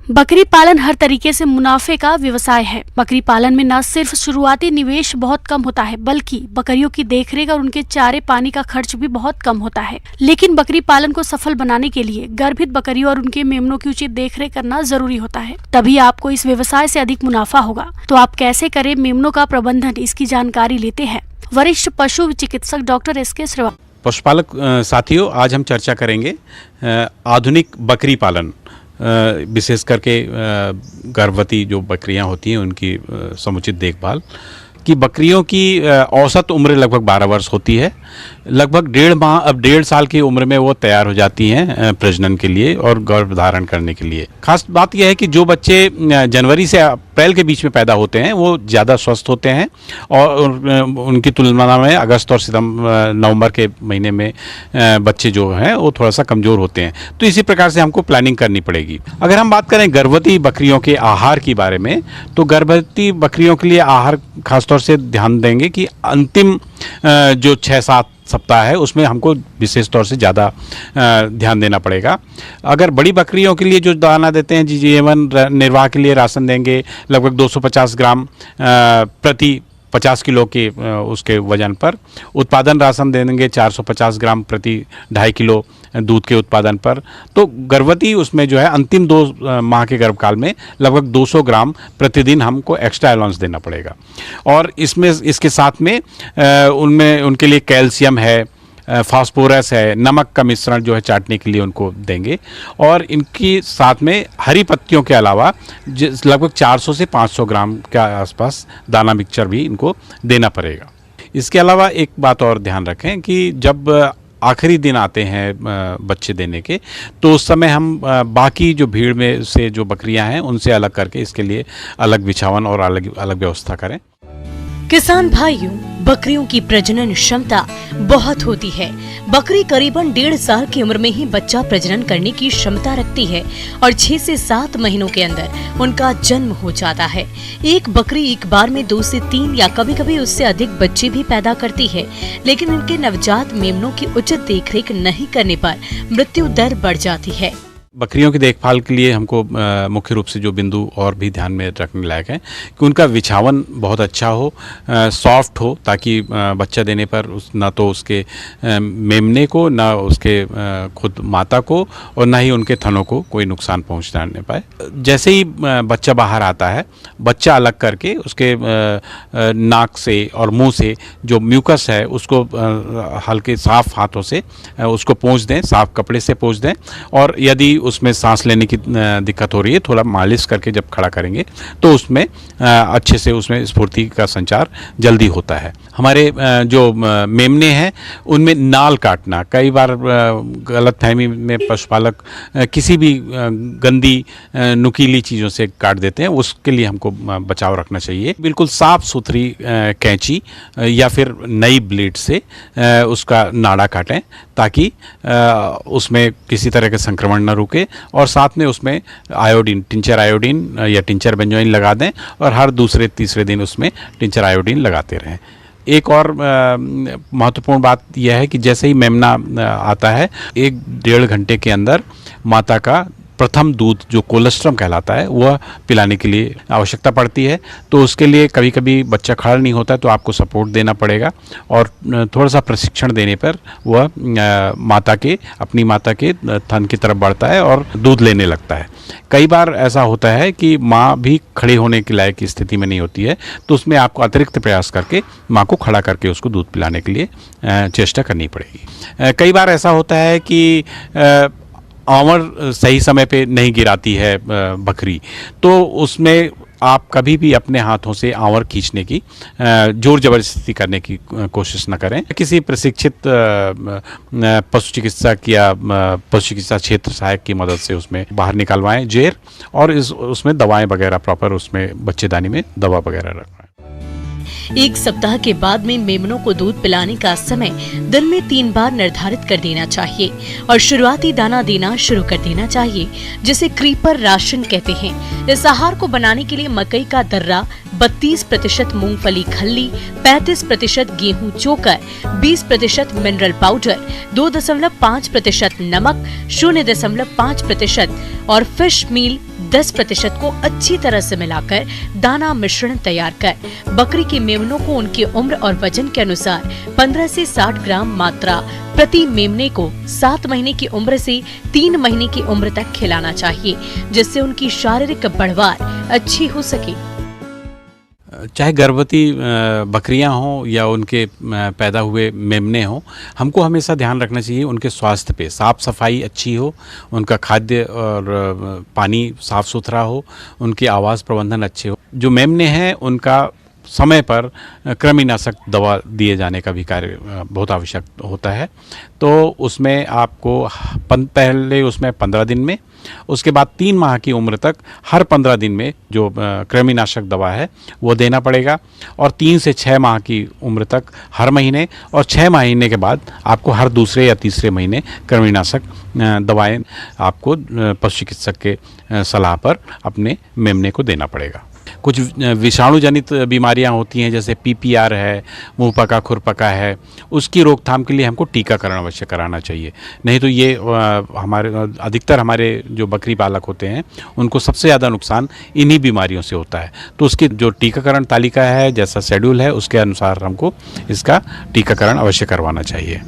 बकरी पालन हर तरीके से मुनाफे का व्यवसाय है। बकरी पालन में न सिर्फ शुरुआती निवेश बहुत कम होता है, बल्कि बकरियों की देखरेख और उनके चारे पानी का खर्च भी बहुत कम होता है। लेकिन बकरी पालन को सफल बनाने के लिए गर्भित बकरियों और उनके मेमनों की उचित देखरेख करना जरूरी होता है, तभी आपको इस व्यवसाय से अधिक मुनाफा होगा। तो आप कैसे करें मेमनों का प्रबंधन, इसकी जानकारी लेते हैं वरिष्ठ पशु चिकित्सक डॉक्टर SK श्रीवास्तव। पशुपालक साथियों, आज हम चर्चा करेंगे आधुनिक बकरी पालन, विशेष करके गर्भवती जो बकरियां होती हैं उनकी समुचित देखभाल की। बकरियों की औसत उम्र लगभग 12 वर्ष होती है। लगभग 1.5 माह, अब 1.5 साल की उम्र में वो तैयार हो जाती हैं प्रजनन के लिए और गर्भ धारण करने के लिए। खास बात यह है कि जो बच्चे जनवरी से अप्रैल के बीच में पैदा होते हैं वो ज़्यादा स्वस्थ होते हैं और उनकी तुलना में अगस्त और नवंबर के महीने में बच्चे जो हैं वो थोड़ा सा कमज़ोर होते हैं। तो इसी प्रकार से हमको प्लानिंग करनी पड़ेगी। अगर हम बात करें गर्भवती बकरियों के आहार के बारे में, तो गर्भवती बकरियों के लिए आहार खासतौर से ध्यान देंगे कि अंतिम जो 6-7 सप्ताह है उसमें हमको विशेष तौर से ज़्यादा ध्यान देना पड़ेगा। अगर बड़ी बकरियों के लिए जो दाना देते हैं, जीवन निर्वाह के लिए राशन देंगे लगभग 250 ग्राम प्रति 50 किलो के उसके वजन पर। उत्पादन राशन देंगे 450 ग्राम प्रति 2.5 किलो दूध के उत्पादन पर। तो गर्भवती उसमें जो है अंतिम 2 माह के गर्भकाल में लगभग 200 ग्राम प्रतिदिन हमको एक्स्ट्रा अलाउंस देना पड़ेगा। और इसमें इसके साथ में उनमें उनके लिए कैल्शियम है, फास्फोरस है, नमक का मिश्रण जो है चाटने के लिए उनको देंगे। और इनके साथ में हरी पत्तियों के अलावा लगभग 400 से 500 ग्राम के आसपास दाना मिक्सचर भी इनको देना पड़ेगा। इसके अलावा एक बात और ध्यान रखें कि जब आखिरी दिन आते हैं बच्चे देने के, तो उस समय हम बाकी जो भीड़ में से जो बकरियां हैं उनसे अलग करके इसके लिए अलग बिछावन और अलग व्यवस्था करें। किसान भाइयों, बकरियों की प्रजनन क्षमता बहुत होती है। बकरी करीबन 1.5 साल की उम्र में ही बच्चा प्रजनन करने की क्षमता रखती है और 6 से 7 महीनों के अंदर उनका जन्म हो जाता है। एक बकरी एक बार में 2 से 3 या कभी-कभी उससे अधिक बच्चे भी पैदा करती है, लेकिन इनके नवजात मेमनों की उचित देखरेख नहीं करने पर मृत्यु दर बढ़ जाती है। बकरियों की देखभाल के लिए हमको मुख्य रूप से जो बिंदु और भी ध्यान में रखने लायक है कि उनका बिछावन बहुत अच्छा हो, सॉफ्ट हो, ताकि बच्चा देने पर ना तो उसके मेमने को, ना उसके खुद माता को और ना ही उनके थनों को कोई नुकसान पहुंचाने पाए। जैसे ही बच्चा बाहर आता है, बच्चा अलग करके उसके नाक से और मुंह से जो म्यूकस है उसको हल्के साफ हाथों से उसको पोंछ दें, साफ कपड़े से पोंछ दें। और यदि उसमें सांस लेने की दिक्कत हो रही है, थोड़ा मालिश करके जब खड़ा करेंगे तो उसमें अच्छे से उसमें स्फूर्ति का संचार जल्दी होता है। हमारे जो मेमने हैं उनमें नाल काटना, कई बार गलतफहमी में पशुपालक किसी भी गंदी नुकीली चीज़ों से काट देते हैं, उसके लिए हमको बचाव रखना चाहिए। बिल्कुल साफ सुथरी कैंची या फिर नई ब्लेड से उसका नाड़ा काटें, ताकि उसमें किसी तरह के संक्रमण न रुके। और साथ में उसमें आयोडीन, टिंचर आयोडीन या टिंचर बेंजोइन लगा दें और हर दूसरे तीसरे दिन उसमें टिंचर आयोडीन लगाते रहें। एक और महत्वपूर्ण बात यह है कि जैसे ही मेमना आता है, 1-1.5 घंटे के अंदर माता का प्रथम दूध जो कोलेस्ट्रम कहलाता है वह पिलाने के लिए आवश्यकता पड़ती है। तो उसके लिए कभी कभी बच्चा खड़ा नहीं होता है तो आपको सपोर्ट देना पड़ेगा और थोड़ा सा प्रशिक्षण देने पर वह अपनी माता के थन की तरफ बढ़ता है और दूध लेने लगता है। कई बार ऐसा होता है कि माँ भी खड़े होने के लायक की स्थिति में नहीं होती है, तो उसमें आपको अतिरिक्त प्रयास करके माँ को खड़ा करके उसको दूध पिलाने के लिए चेष्टा करनी पड़ेगी। कई बार ऐसा होता है कि आंवर सही समय पे नहीं गिराती है बकरी, तो उसमें आप कभी भी अपने हाथों से आंवर खींचने की जोर जबरदस्ती करने की कोशिश न करें। किसी प्रशिक्षित पशु चिकित्सक या पशु चिकित्सा क्षेत्र सहायक की मदद से उसमें बाहर निकलवाएं जेर, और उसमें दवाएं वगैरह प्रॉपर उसमें बच्चेदानी में दवा वगैरह रखवाएं। 1 सप्ताह के बाद में मेमनों को दूध पिलाने का समय दिन में 3 बार निर्धारित कर देना चाहिए और शुरुआती दाना देना शुरू कर देना चाहिए, जिसे क्रीपर राशन कहते हैं। इस आहार को बनाने के लिए मकई का दर्रा, 32% मूंगफली खल्ली, 35% गेहूं चोकर, 20% मिनरल पाउडर, 2.5% नमक, 0.5% और फिश मील 10% को अच्छी तरह से मिलाकर दाना मिश्रण तैयार कर बकरी के मेमनों को उनकी उम्र और वजन के अनुसार 15 से 60 ग्राम मात्रा प्रति मेमने को 7 महीने की उम्र से 3 महीने की उम्र तक खिलाना चाहिए, जिससे उनकी शारीरिक बढ़वार अच्छी हो सके। चाहे गर्भवती बकरियां हों या उनके पैदा हुए मेमने हों, हमको हमेशा ध्यान रखना चाहिए उनके स्वास्थ्य पे। साफ़ सफाई अच्छी हो, उनका खाद्य और पानी साफ़ सुथरा हो, उनके आवास प्रबंधन अच्छे हो। जो मेमने हैं उनका समय पर कृमिनाशक दवा दिए जाने का भी कार्य बहुत आवश्यक होता है। तो उसमें आपको पहले उसमें 15 दिन में, उसके बाद 3 माह की उम्र तक हर 15 दिन में जो कृमिनाशक दवा है वो देना पड़ेगा, और 3 से 6 माह की उम्र तक हर महीने, और 6 महीने के बाद आपको हर दूसरे या तीसरे महीने कृमिनाशक दवाएं आपको पशु चिकित्सक के सलाह पर अपने मेमने को देना पड़ेगा। कुछ विषाणु जनित बीमारियां होती हैं, जैसे PPR है, मुंह पका खुरपका है, उसकी रोकथाम के लिए हमको टीकाकरण अवश्य कराना चाहिए। नहीं तो ये अधिकतर हमारे जो बकरी पालक होते हैं उनको सबसे ज़्यादा नुकसान इन्हीं बीमारियों से होता है। तो उसकी जो टीकाकरण तालिका है, जैसा शेड्यूल है, उसके अनुसार हमको इसका टीकाकरण अवश्य करवाना चाहिए।